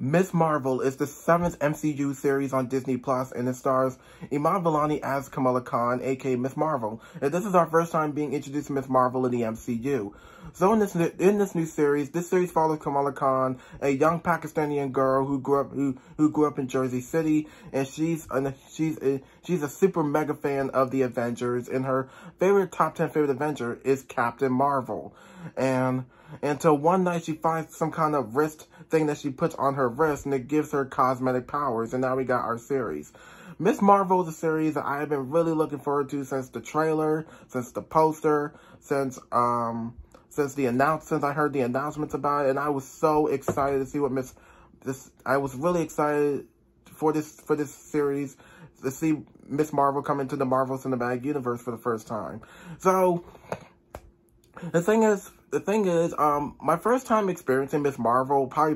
Miss Marvel is the 7th MCU series on Disney Plus, and it stars Iman Vellani as Kamala Khan, aka Miss Marvel. And this is our first time being introduced to Miss Marvel in the MCU. So in this new series, this series follows Kamala Khan, a young Pakistani girl who grew up in Jersey City, and she's a super mega fan of the Avengers, and her top 10 favorite Avenger is Captain Marvel. And until one night she finds some kind of wrist thing that she puts on her wrist, and it gives her cosmetic powers, and now we got our series. Miss Marvel is a series that I have been really looking forward to since the trailer, since the poster, since I heard the announcements about it, and I was so excited to see what I was really excited for this series, to see Miss Marvel come into the Marvel Cinematic Universe for the first time. So the thing is, my first time experiencing Miss Marvel, probably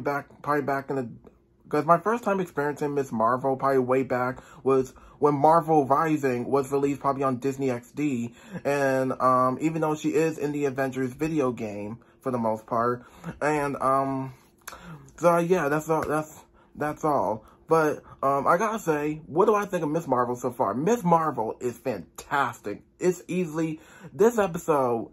way back was when Marvel Rising was released, probably on Disney XD, and even though she is in the Avengers video game for the most part, and so yeah, that's all. But I gotta say, what do I think of Miss Marvel so far? Miss Marvel is fantastic. This episode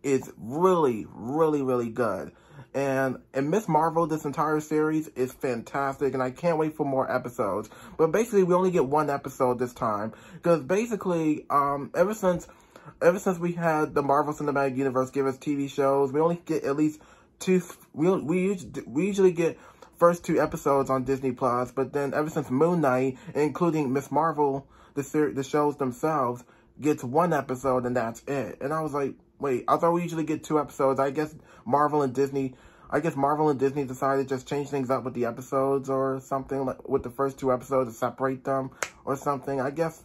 is really, really, really good. And Miss Marvel, this entire series is fantastic, and I can't wait for more episodes. But basically, we only get one episode this time, because basically, ever since we had the Marvel Cinematic Universe give us TV shows, we only get at least two. We usually get first 2 episodes on Disney Plus, but then ever since Moon Knight, including Miss Marvel, the shows themselves gets 1 episode, and that's it. And I was like, wait, I thought we usually get 2 episodes. I guess Marvel and Disney decided to just change things up with the episodes or something, like with the first 2 episodes to separate them or something. I guess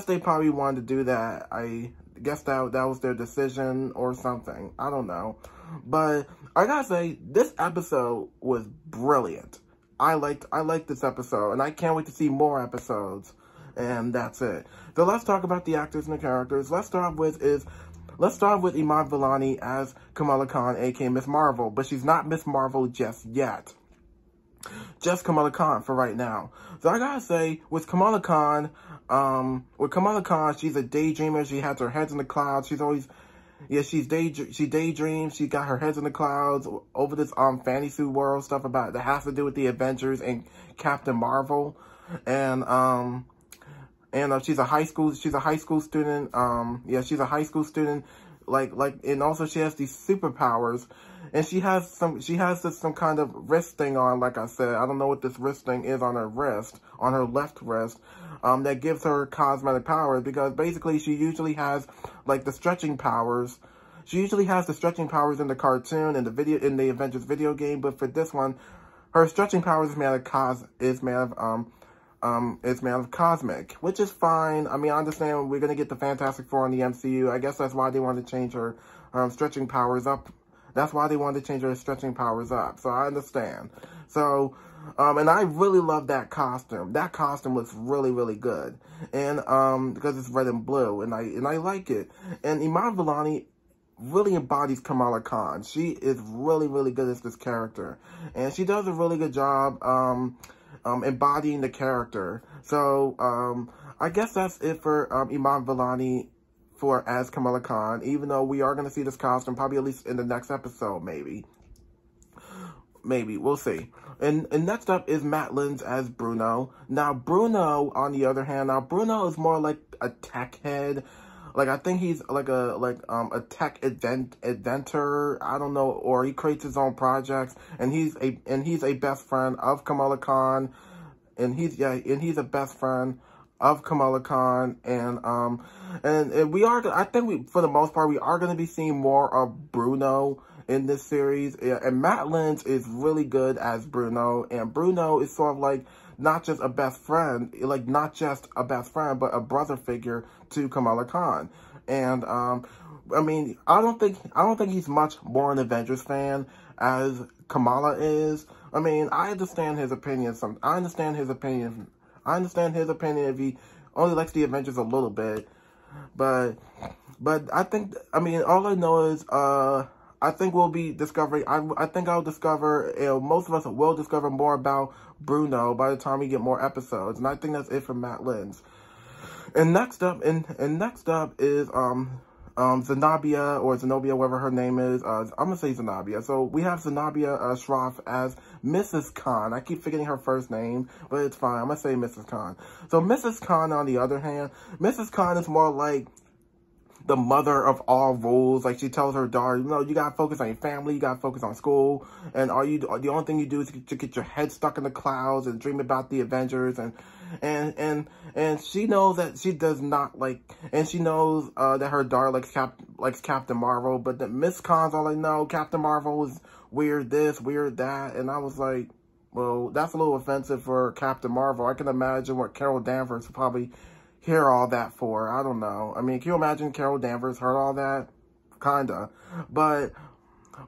they probably wanted to do that. I guess that was their decision or something. I don't know. But I gotta say, this episode was brilliant. I liked this episode, and I can't wait to see more episodes. And that's it. So let's talk about the actors and the characters. Let's start with Iman Vellani as Kamala Khan, aka Miss Marvel, but she's not Miss Marvel just yet. Just Kamala Khan for right now. So I gotta say, with Kamala Khan, she's a daydreamer. She has her heads in the clouds. She daydreams. She got her heads in the clouds over this fantasy world stuff that has to do with the Avengers and Captain Marvel, and she's a high school student. She's a high school student. And also she has these superpowers, and she has some kind of wrist thing on. Like I said, I don't know what this wrist thing is on her wrist, on her left wrist, that gives her cosmetic powers, because basically she usually has the stretching powers. She usually has the stretching powers in the cartoon and in the Avengers video game, but for this one, her stretching powers is made of cosmic, which is fine. I mean, I understand we're going to get the Fantastic Four in the MCU. I guess that's why they wanted to change her stretching powers up. That's why they wanted to change her stretching powers up. So I understand. So, and I really love that costume. That costume looks really, really good. And, because it's red and blue, and I like it. And Iman Vellani really embodies Kamala Khan. She is really, really good as this character. And she does a really good job, embodying the character. So, I guess that's it for Iman Vellani as Kamala Khan, even though we are going to see this costume probably at least in the next episode, maybe. We'll see. And next up is Matt Lins as Bruno. Now, Bruno, on the other hand, Bruno is more like a tech head. I think he's a tech inventor. I don't know, or he creates his own projects, and he's a best friend of Kamala Khan, and he's a best friend of Kamala Khan, and I think for the most part we are going to be seeing more of Bruno in this series. And Matt Lins is really good as Bruno, and Bruno is sort of not just a best friend, but a brother figure to Kamala Khan. And I mean, I don't think he's much more an Avengers fan as Kamala is. I mean, I understand his opinion. I understand his opinion if he only likes the Avengers a little bit. But I think, I mean, all I know is I think we'll be discovering, I think I'll discover, most of us will discover more about Bruno by the time we get more episodes. And I think that's it from Matt Lynn's. And next up is, Zenobia, or Zenobia, whatever her name is. I'm gonna say Zenobia. So we have Zenobia Shroff as Mrs. Khan. I keep forgetting her first name, but it's fine. I'm gonna say Mrs. Khan. So Mrs. Khan, on the other hand, Mrs. Khan is more like the mother of all rules. Like, she tells her daughter, you gotta focus on your family, you gotta focus on school, and the only thing you do is to get your head stuck in the clouds and dream about the Avengers, and she knows that she does not like, and she knows that her daughter likes Captain Marvel, but the Miss Khan's all like, no, Captain Marvel is weird this, weird that, and I was like, well, that's a little offensive for Captain Marvel. I can imagine what Carol Danvers would probably hear all that for. I don't know. I mean, can you imagine Carol Danvers heard all that? Kinda. But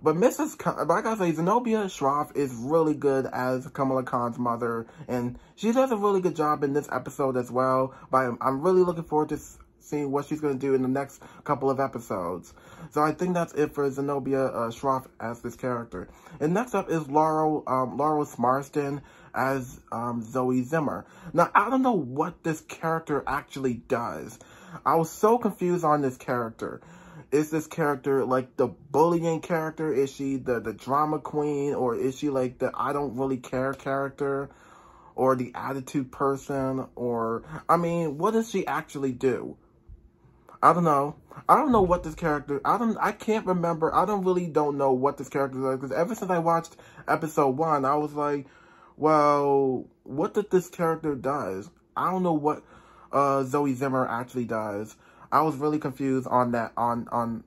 Mrs. Khan, like I say, Zenobia Shroff is really good as Kamala Khan's mother, and she does a really good job in this episode as well. But I'm really looking forward to seeing what she's going to do in the next couple of episodes. So I think that's it for Zenobia Shroff as this character. And next up is Laurel Marsden as Zoe Zimmer. Now, I don't know what this character actually does. I was so confused on this character. Is this character like the bullying character? Is she the drama queen? Or is she like the I don't really care character? Or the attitude person? Or, I mean, what does she actually do? I don't know. I don't know what this character, I can't remember. I don't know what this character does. Because ever since I watched episode 1, I was like, well, what did this character does? I don't know what Zoe Zimmer actually does. I was really confused on that, on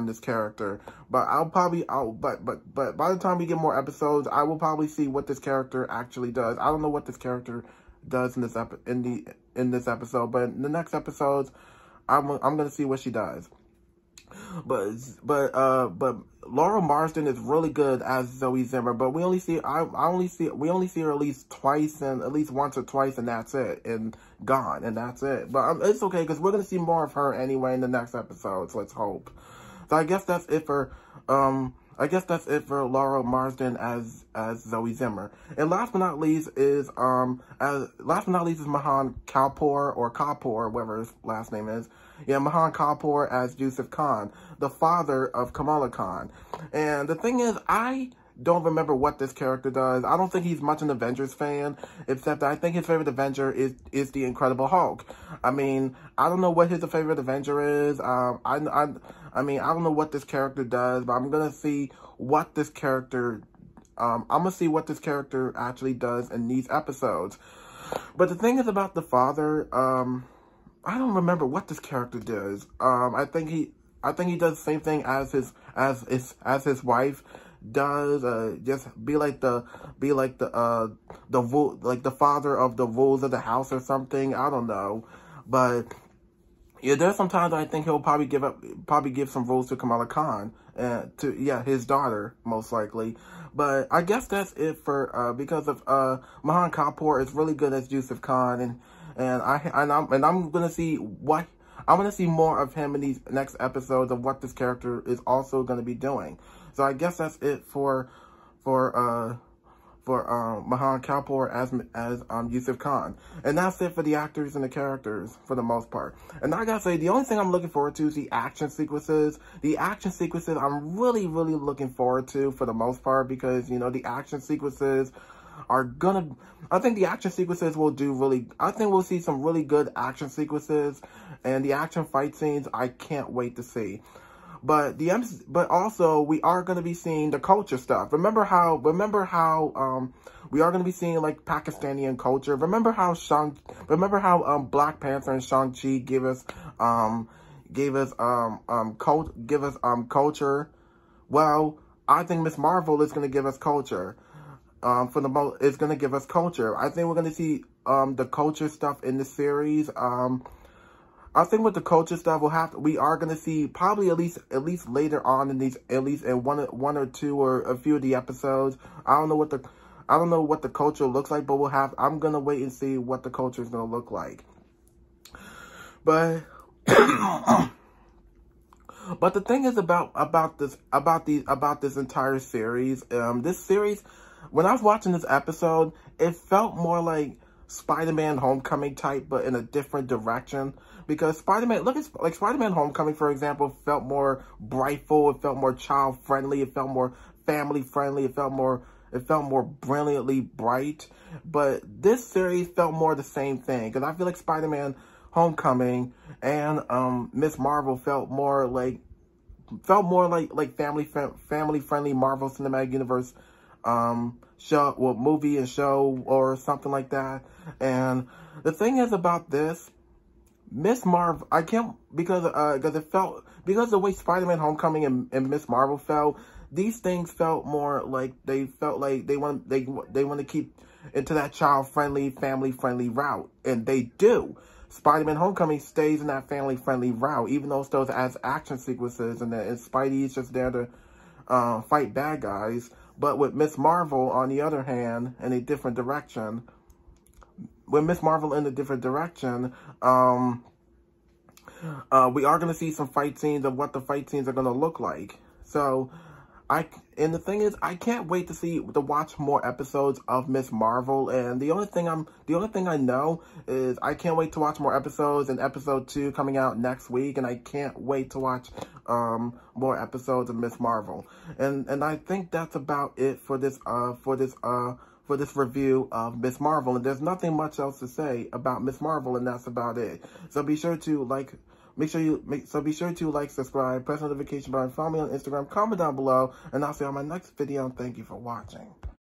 this character. But but by the time we get more episodes, I will probably see what this character actually does. I don't know what this character does in this episode, but in the next episodes, I'm gonna see what she does. But Laurel Marsden is really good as Zoe Zimmer, but we only see her at least once or twice, and that's it, and gone, and that's it. But it's okay, because we're gonna see more of her anyway in the next episodes. Let's hope. So I guess that's it for Laurel Marsden as Zoe Zimmer. And last but not least is Mahan Kapoor, or Kapoor, whatever his last name is. Yeah, Mahan Kapoor as Yusuf Khan, the father of Kamala Khan. And the thing is, I don't remember what this character does. I don't think he's much an Avengers fan, except I think his favorite Avenger is the Incredible Hulk. I mean, I don't know what his favorite Avenger is. I mean, I don't know what this character does, but I'm gonna see what this character actually does in these episodes. But the thing is about the father, I don't remember what this character does. I think he does the same thing as his wife does. Just be like the father of the rules of the house or something. I don't know, but yeah, there's sometimes I think he'll probably give some rules to Kamala Khan, his daughter, most likely. But I guess that's it for because of Mahan Kapoor is really good as Yusuf Khan, and I'm gonna see more of him in these next episodes of what this character is also gonna be doing. So I guess that's it for Mahan Kapoor as Yusuf Khan. And that's it for the actors and the characters for the most part. And I gotta say, the only thing I'm looking forward to is the action sequences. The action sequences I'm really, really looking forward to for the most part, because, the action sequences are gonna, I think the action sequences will do really, I think we'll see some really good action sequences, and the action fight scenes I can't wait to see. But also we are going to be seeing the culture stuff. Remember how we are going to be seeing like Pakistani culture. Remember how Black Panther and Shang-Chi give us culture. Well, I think Miss Marvel is going to give us culture. It's going to give us culture. I think we're going to see the culture stuff in the series. I think with the culture stuff, we are going to see probably at least later on in one or two or a few of the episodes. I don't know what the culture looks like, but I'm going to wait and see what the culture is going to look like. But But the thing is about this entire series, this series, when I was watching this episode, it felt more like Spider-Man Homecoming type, but in a different direction. Because Spider-Man, like Spider-Man Homecoming, for example, felt more brightful, it felt more child-friendly, it felt more family-friendly, it felt more brilliantly bright. But this series felt more the same thing. Because I feel like Spider-Man Homecoming and Miss Marvel felt more like family-friendly Marvel Cinematic Universe show, well, movie and show or something like that. And the thing is about this, Miss Marvel, I can't, because the way Spider-Man Homecoming and Miss Marvel felt, these things felt more like they want to keep into that child-friendly, family-friendly route, and they do. Spider-Man Homecoming stays in that family-friendly route, even though it still has action sequences, and Spidey's just there to fight bad guys. But with Miss Marvel, on the other hand, in a different direction, we are going to see some fight scenes of what the fight scenes are going to look like. So, and the thing is, I can't wait to watch more episodes of Miss Marvel. And the only thing I know is I can't wait to watch more episodes, and episode 2 coming out next week. And I can't wait to watch more episodes of Miss Marvel. And I think that's about it for this review of Miss Marvel. And there's nothing much else to say about Miss Marvel, and that's about it. So be sure to subscribe, press the notification button, follow me on Instagram, comment down below, and I'll see you on my next video. Thank you for watching.